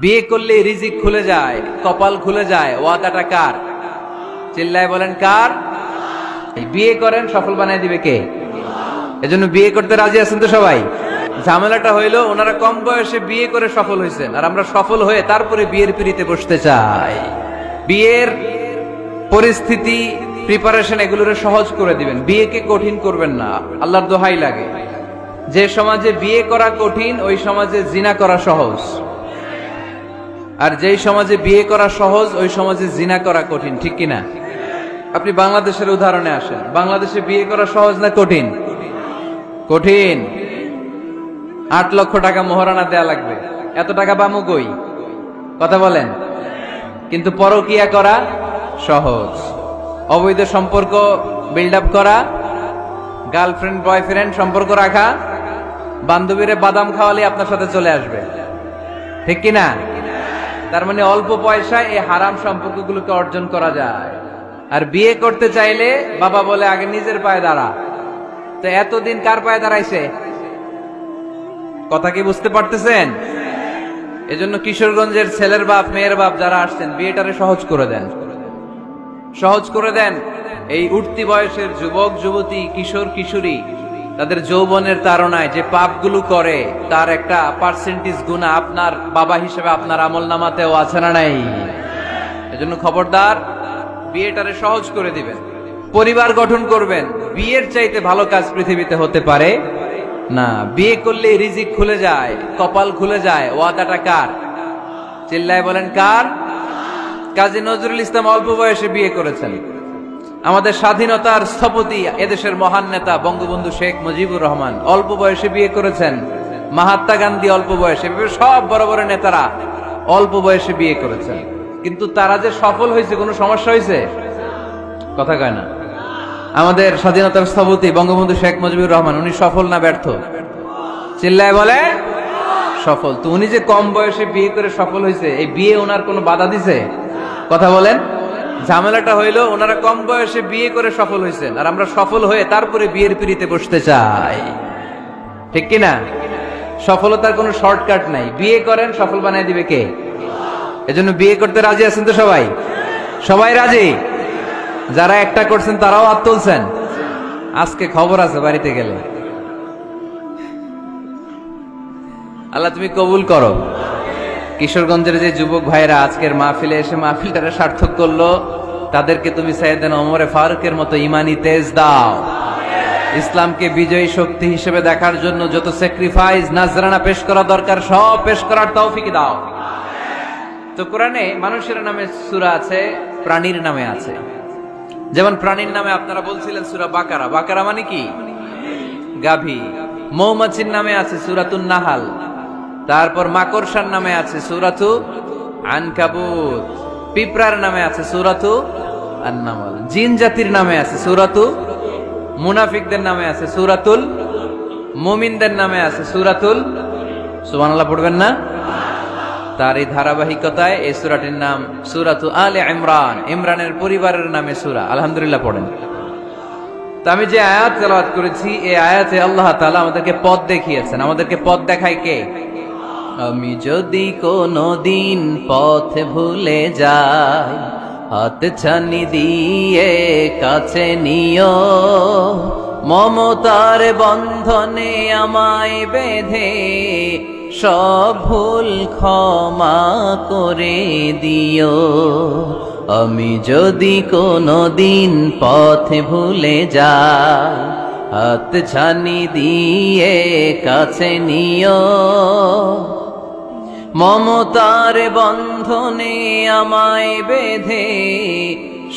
বিয়ে করলে রিজিক খুলে যায়, কপাল খুলে যায়। ওয়াদাটা কার? চিল্লায় বলেন কার? বিয়ে করেন, সফল বানায় দিবে কে? এজন্য বিয়ে করতে রাজি আছেন তো সবাই? ঝামেলাটা হইলো ওনারা কম বয়সে বিয়ে করে সফল হয়েছেন, আর আমরা সফল হয়ে তারপরে বিয়ের পিড়িতে বসতে চাই। বিয়ের পরিস্থিতি, প্রিপারেশন এগুলোরে সহজ করে দিবেন, বিয়েকে কঠিন করবেন না। আল্লাহর দোহাই লাগে, যে সমাজে বিয়ে করা কঠিন ওই সমাজে জিনা করা সহজ, আর যেই সমাজে বিয়ে করা সহজ ওই সমাজে জিনা করা কঠিন। ঠিক কিনা? আপনি বাংলাদেশের উদাহরণে আসেন, বাংলাদেশে বিয়ে করা সহজ না কঠিন? কঠিন। 8 লক্ষ টাকা মোহরানা দেয়া লাগবে, এত টাকা পামু কই? কথা বলেন। কিন্তু পরকিয়া করা সহজ, অবৈধ সম্পর্ক বিল্ড আপ করা, গার্লফ্রেন্ড বয়ফ্রেন্ড সম্পর্ক রাখা, বান্ধবীরে বাদাম খাওয়ালে আপনার সাথে চলে আসবে। ঠিক কিনা? তার মানে অল্প পয়সায় এই হারাম সম্পর্কগুলোকে অর্জন করা যায়। আর বিয়ে করতে চাইলে বাবা বলে আগে নিজের পায়ে দাঁড়া। তো এতদিন কার পায়ে দাঁড়াইছে? কথা কি বুঝতে পারতেছেন? এজন্য কিশোরগঞ্জের ছেলের বাপ মেয়ের বাপ যারা আসছেন, বিয়েটারে সহজ করে দেন, সহজ করে দেন। এই উঠতি বয়সের যুবক যুবতী, কিশোর কিশোরী, তাদের যৌবনের তাড়নায় যে পাপগুলো করে তার একটা পার্সেন্টেজ গুনাহ আপনার বাবা হিসেবে আপনার আমল নামাতেও আছে না নাই? এজন্য খবরদার, বিয়েটারে সহজ করে দিবেন, পরিবার গঠন করবেন। বিয়ের চাইতে ভালো কাজ পৃথিবীতে হতে পারে না। বিয়ে করলে রিজিক খুলে যায়, কপাল খুলে যায়। ওয়াদাটা কার? চিল্লায় বলেন কার? কাজী নজরুল ইসলাম অল্প বয়সে বিয়ে করেছেন। আমাদের স্বাধীনতার স্থপতি, এদেশের মহান নেতা বঙ্গবন্ধু শেখ মুজিবুর রহমান অল্প বয়সে বিয়ে করেছেন। মহাত্মা গান্ধী অল্প বয়সে, সব বড় বড় নেতারা অল্প বয়সে বিয়ে করেছেন। কিন্তু তারা যে সফল হয়েছে, কোনো সমস্যা হয়েছে? কথা কয় না। আমাদের স্বাধীনতার স্থপতি বঙ্গবন্ধু শেখ মুজিবুর রহমান, উনি সফল না ব্যর্থ? চিল্লায় বলে সফল। তো উনি যে কম বয়সে বিয়ে করে সফল হয়েছে, এই বিয়ে ওনার কোনো বাধা দিছে? কথা বলেন। ঝামেলাটা হইলো ওনারা কম বয়সে বিয়ে করে সফল হয়েছেন, আর আমরা সফল হয়ে তারপরে বিয়ের পিড়িতে বসতে চাই। ঠিক কিনা? সফলতার কোনো শর্টকাট নাই। বিয়ে করেন, সফল বানায় দিবে কে? এজন্য বিয়ে করতে রাজি আছেন তো সবাই? সবাই রাজি? যারা একটা করছেন তারাও হাত তুলছেন। আজকে খবর আছে বাড়িতে গেলে। আল্লাহ তুমি কবুল করো। কিশোরগঞ্জের যে যুবক ভাইরা আজকের মাহফিলে এসে মাহফিলটারে সার্থক করলো, তাদেরকে তুমি সাইয়েদনা ওমরে ফারুকের মতো ইমানি তেজ দাও। ইসলামকে বিজয়ী শক্তি হিসেবে দেখার জন্য যত স্যাক্রিফাইস, নাজরানা পেশ করা দরকার সব পেশ করার তৌফিক দাও। তো কোরআনে মানুষের নামে সূরা আছে, প্রাণীর নামে আছে। যেমন প্রাণীর নামে আপনারা বলছিলেন সূরা বাকারা। বাকারা মানে কি? গাভী। মৌমাছির নামে আছে সূরাতুন নাহাল। তারপর মাকড়সার নামে আছে সূরাতু আনকাবুত। পিঁপড়ার নামে আছে সূরাতু আন-নামল। জিন জাতির নামে আছে সূরাতু, মুনাফিকদের নামে আছে সূরাতুল, মুমিনদের নামে আছে সূরাতুল। সুবহানাল্লাহ পড়বেন না? তার এই ধারাবাহিকতায় এই সূরাটির নাম সূরাতু আলে ইমরান। ইমরানের পরিবারের নামে সূরা। আলহামদুলিল্লাহ পড়েন। তো আমি যে আয়াত তেলাওয়াত করেছি, এই আয়াতে আল্লাহ তাআলা আমাদেরকে পথ দেখিয়েছেন। আমাদেরকে পথ দেখায় কে? আমি যদি কোনদিন পথ ভুলে যাই, হাত ছানি দিয়ে কাছে নিও, মমতার বন্ধনে আমায় বেঁধে সব ভুল ক্ষমা করে দিও। আমি যদি কোনদিন পথ ভুলে যাই, হাত ছানি দিয়ে কাছে নিও, মমতার বন্ধনে আমায় বেঁধে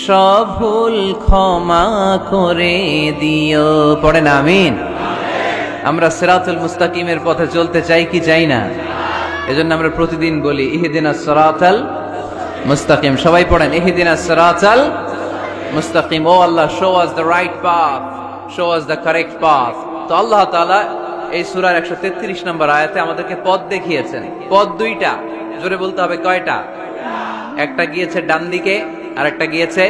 সব ভুল ক্ষমা করে দিও। পড়েন আমিন। আমরা সিরাতুল মুস্তাকিমের পথে চলতে চাই কি চাই না? এজন্য আমরা প্রতিদিন বলি ইহদিনাস সিরাতাল মুস্তাকিম। সবাই পড়েন ইহদিনাস সিরাতাল মুস্তাকিম। O Allah, show us the right path, show us the correct path. তো আল্লাহ তাআলা এই সূরার 133 নম্বর আয়াতে আমাদেরকে পথ দেখিয়েছেন। পথ দুইটা, জোরে বলতে হবে কয়টা? একটা গিয়েছে ডান দিকে, আর একটা গিয়েছে,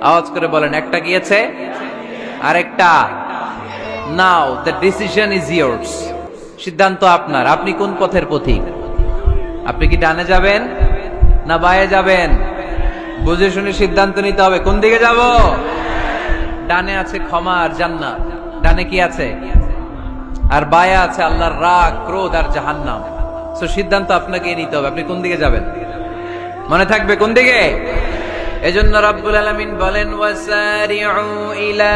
আওয়াজ করে বলেন, একটা গিয়েছে আরেকটা। নাও দ্য ডিসিশন ইজ ইয়ার্স। সিদ্ধান্ত আপনার, আপনি কোন পথের পথিক? আপনি কি ডানে যাবেন না বায়ে যাবেন? বুঝে শুনে সিদ্ধান্ত নিতে হবে কোন দিকে যাব। ডানে আছে ক্ষমা আর জান্নাত, ডানে কি আছে? আর বায়ে আছে আল্লাহর রাগ, ক্রোধ আর জাহান্নাম। সো সিদ্ধান্ত আপনাকে নিতে হবে আপনি কোন দিকে যাবেন। মনে থাকবে কোন দিকে। এজন্য রাব্বুল আলামিন বলেন ওয়াসারিউ ইলা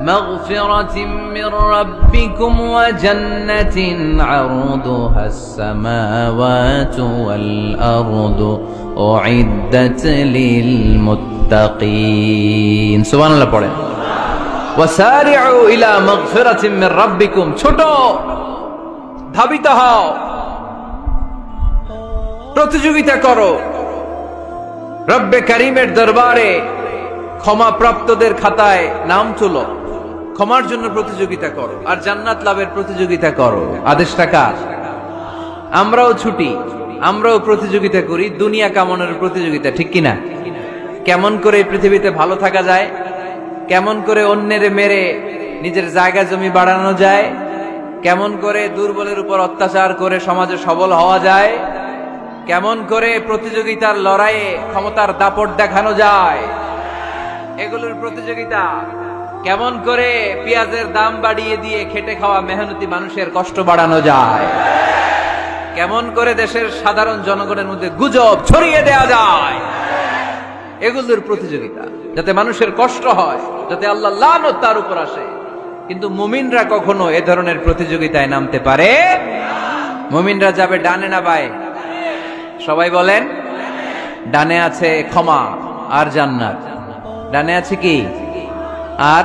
মাগফিরাতিম মির রাব্বিকুম ওয়া জান্নাতিন আরদুহাস সামাওয়াতু ওয়াল আরদু উইদ্দাত লিল মুত্তাকিন। সুবহানাল্লাহ পড়েন। ওয়াসারিউ ইলা মাগফিরাতিম মির রাব্বিকুম, ছোট ধাবিত হও, প্রতিযোগিতা করো রব্বে কারীমের দরবারে, ক্ষমা প্রাপ্তদের খাতায় নাম তুলো, ক্ষমার জন্য প্রতিযোগিতা করো আর জান্নাত লাভের প্রতিযোগিতা করো। আদেশটা কার? আমরাও ছুটি, আমরাও প্রতিযোগিতা করি, দুনিয়া কামানোর প্রতিযোগিতা, ঠিক কিনা? কেমন করে পৃথিবীতে ভালো থাকা যায়, কেমন করে অন্যের মেরে নিজের জায়গা জমি বাড়ানো যায়, কেমন করে দুর্বলের উপর অত্যাচার করে সমাজে সবল হওয়া যায়, কেমন করে প্রতিযোগিতার লড়াইয়ে ক্ষমতার দাপট দেখানো যায়, এগুলোর প্রতিযোগিতা। কেমন করে পেঁয়াজের দাম বাড়িয়ে দিয়ে খেটে খাওয়া মেহনতি মানুষের কষ্ট বাড়ানো যায়, কেমন করে দেশের সাধারণ জনগণের মধ্যে গুজব ছড়িয়ে দেওয়া যায়, এগুলোর প্রতিযোগিতা, যাতে মানুষের কষ্ট হয়, যাতে আল্লাহ লানত তার উপর আসে। কিন্তু মুমিনরা কখনো এ ধরনের প্রতিযোগিতায় নামতে পারে। মুমিনরা যাবে ডানে না বায়ে? সবাই বলেন। ডানে আছে ক্ষমা আর জান্নাত। ডানে আছে কি? আর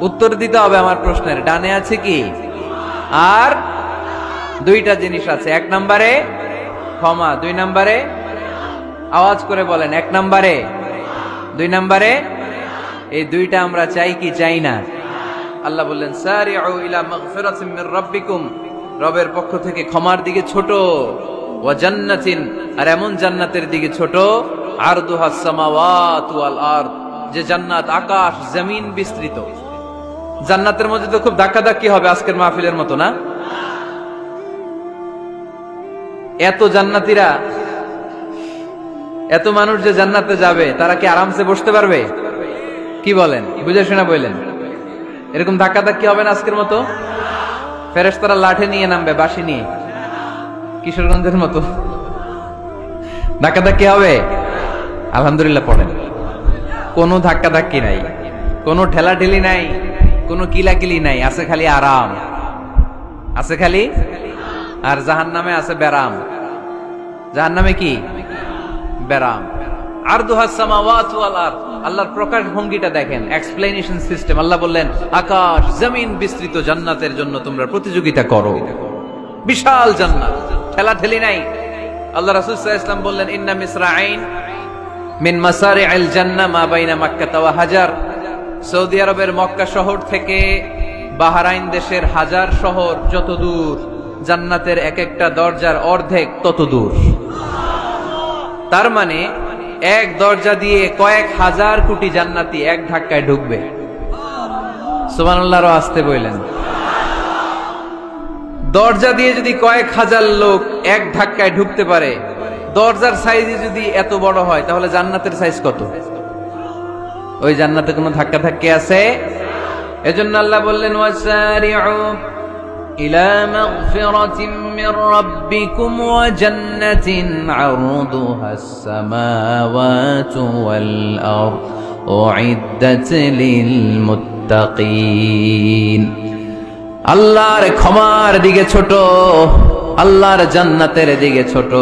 উত্তর দিতে হবে আমার প্রশ্নের। ডানে আছে কি? আর দুইটা জিনিস আছে। এক নম্বরে ক্ষমা, দুই নম্বরে আওয়াজ করে বলেন, এক নম্বরে, দুই নম্বরে। এই দুইটা আমরা চাই কি চাই না? আল্লাহ বললেন সারিউ ইলা মাগফিরাতিম মির রাব্বিকুম, রবের পক্ষ থেকে ক্ষমার দিকে ছোট, ওয়া জান্নাতিন, আর এমন জান্নাতের দিকে ছোট, আরদুহাস সামাওয়াতু ওয়াল আরদ, যে জান্নাত আকাশ জমিন বিস্তৃত। জান্নাতের মধ্যে তো খুব ধাক্কাধাক্কি হবে আজকের মাহফিলের মতো না? এত জান্নাতীরা, এত মানুষ যে জান্নাতে যাবে, তারা কি আরামসে বসতে পারবে? কি বলেন? বুঝে শোনা বললেন। এরকম ধাক্কাধাক্কি হবে না আজকের মতো? ফেরেশতারা লাঠি নিয়ে নামবে, বাঁশি নিয়ে, কিশোরগঞ্জের মতো ধাক্কাধাক্কি হবে? আলহামদুলিল্লাহ পড়েন। কোনো ধাক্কাধাক্কি নাই, কোনো ঠেলাঠেলি নাই, কোনো কিলাকিলি নাই, আছে খালি আরাম, আছে খালি। আর জাহান্নামে আছে বেরাম। জাহান্নামে কি? বেরাম। আরদুহাস সামাওয়াতু ওয়াল আরদ, আল্লাহর প্রকাশ ভঙ্গিটা দেখেন, এক্সপ্লেনেশন সিস্টেম। আল্লাহ বললেন আকাশ জমিন বিস্তৃত জান্নাতের জন্য তোমরা প্রতিযোগিতা করো। বিশাল জান্নাত, ঠেলাঠেলি নাই। আল্লাহ রাসূল সাল্লাল্লাহু আলাইহি ওয়াসাল্লাম বললেন ইন্না মিসরাঈন মিন মাসারি'আল জান্নাহ মা বাইনা মাক্কা ওয়া হাজার। সৌদি আরবের মক্কা শহর থেকে বাহরাইন দেশের হাজার শহর যত দূর, জান্নাতের এক একটা দরজার অর্ধেক তত দূর। তার মানে এক দরজা দিয়ে কয়েক হাজার কোটি জান্নাতি এক ধাক্কায় ঢুকবে। সুবহানাল্লাহ আসতে বললেন। দরজা দিয়ে যদি কয়েক হাজার লোক এক ধাক্কায় ঢুকতে পারে, দরজার সাইজ যদি এত বড় হয়, তাহলে জান্নাতের সাইজ কত? ওই জান্নাতে কোনো ধাক্কা ধাক্কি আছে? এজন্য আল্লাহ বললেন ওয়াসারিউ ইলা মাগফিরাতিম মির রাব্বিকুম ওয়া জান্নাতিন আরদুহাস সামাওয়াতু ওয়াল আরদ উইদ্দাত লিল মুত্তাকিন। আল্লাহর ক্ষমার দিকে ছোট, আল্লাহর জান্নাতের দিকে ছোট।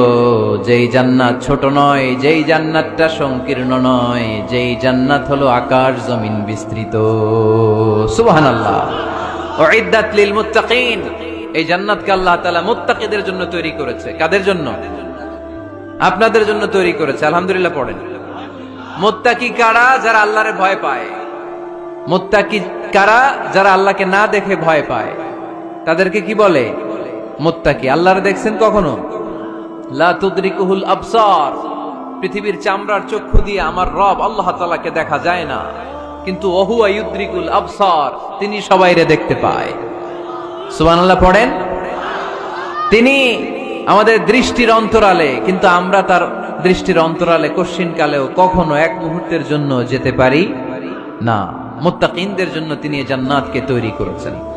যেই জান্নাত ছোট নয়, যেই জান্নাতটা সংকীর্ণ নয়, যেই জান্নাত হলো আকাশ জমিন বিস্তৃত। সুবহানাল্লাহ। উইদ্দাত লিল মুত্তাকিন, এই জান্নাতকে আল্লাহ তাআলা মুত্তাকিদের জন্য তৈরি করেছে। কাদের জন্য? আপনাদের জন্য তৈরি করেছে। আলহামদুলিল্লাহ পড়েন। মুত্তাকি কারা? যারা আল্লাহরে ভয় পায়। মুত্তাকি কারা? যারা আল্লাহকে না দেখে ভয় পায়, তাদেরকে কি বলে? মুত্তাকি। আল্লাহরে দেখছেন কখনো? লা তুদরিকুহুল আবসার, পৃথিবীর চামড়ার চক্ষু দিয়ে আমার রব আল্লাহ তাআলাকে দেখা যায় না, কিন্তু ওহুয়া ইউদরিকুল আবসার, তিনি সবাইরে দেখতে পায়। সুবহানাল্লাহ পড়েন। তিনি আমাদের দৃষ্টির অন্তরালে, কিন্তু আমরা তার দৃষ্টির অন্তরালে কশ্চিনকালেও কখনো এক মুহূর্তের জন্য যেতে পারি না। মুত্তাকিনদের জন্য তিনি এই জান্নাতকে তৈরি করেছেন।